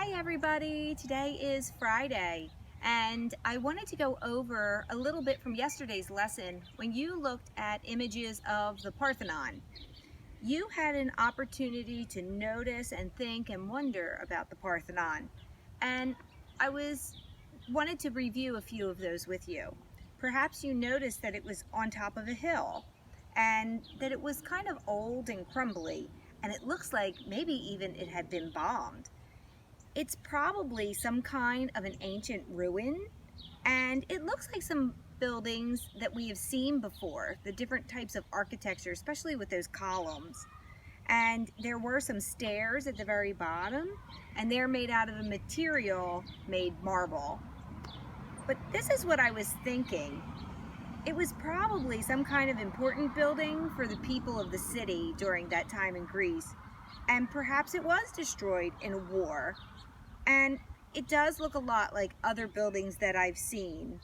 Hi everybody, today is Friday and I wanted to go over a little bit from yesterday's lesson. When you looked at images of the Parthenon, you had an opportunity to notice and think and wonder about the Parthenon, and wanted to review a few of those with you. Perhaps you noticed that it was on top of a hill and that it was kind of old and crumbly, and it looks like maybe even it had been bombed. It's probably some kind of an ancient ruin, and it looks like some buildings that we have seen before, the different types of architecture, especially with those columns. And there were some stairs at the very bottom, and they're made out of a material made marble. But this is what I was thinking. It was probably some kind of important building for the people of the city during that time in Greece, and perhaps it was destroyed in a war. And it does look a lot like other buildings that I've seen.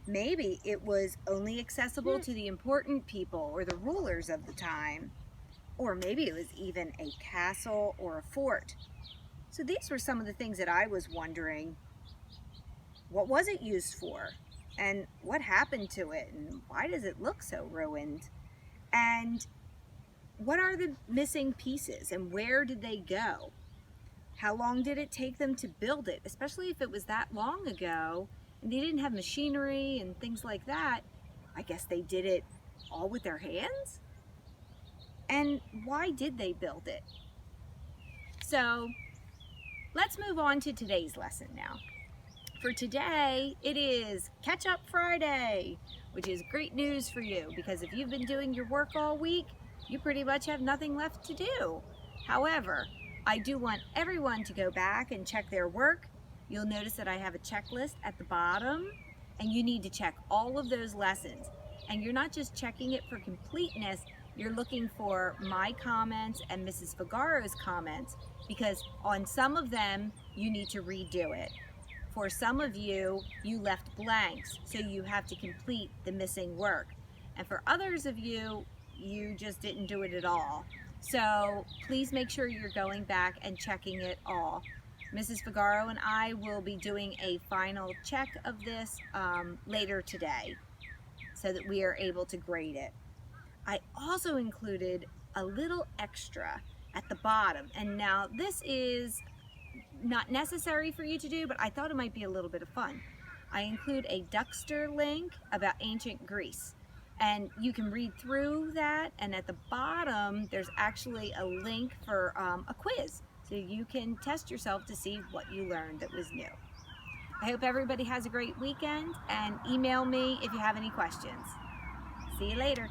Maybe it was only accessible to the important people or the rulers of the time. Or maybe it was even a castle or a fort. So these were some of the things that I was wondering. What was it used for? And what happened to it? And why does it look so ruined? And what are the missing pieces? And where did they go? How long did it take them to build it? Especially if it was that long ago and they didn't have machinery and things like that. I guess they did it all with their hands? And why did they build it? So let's move on to today's lesson now. For today, it is Catch Up Friday, which is great news for you because if you've been doing your work all week, you pretty much have nothing left to do. However, I do want everyone to go back and check their work. You'll notice that I have a checklist at the bottom, and you need to check all of those lessons. And you're not just checking it for completeness, you're looking for my comments and Mrs. Figaro's comments, because on some of them, you need to redo it. For some of you, you left blanks, so you have to complete the missing work. And for others of you, you just didn't do it at all. So please make sure you're going back and checking it all. Mrs. Figaro and I will be doing a final check of this later today so that we are able to grade it. I also included a little extra at the bottom, and now this is not necessary for you to do, but I thought it might be a little bit of fun. I include a Duxter link about ancient Greece. And you can read through that, and at the bottom there's actually a link for a quiz, so you can test yourself to see what you learned that was new. I hope everybody has a great weekend, and email me if you have any questions. See you later.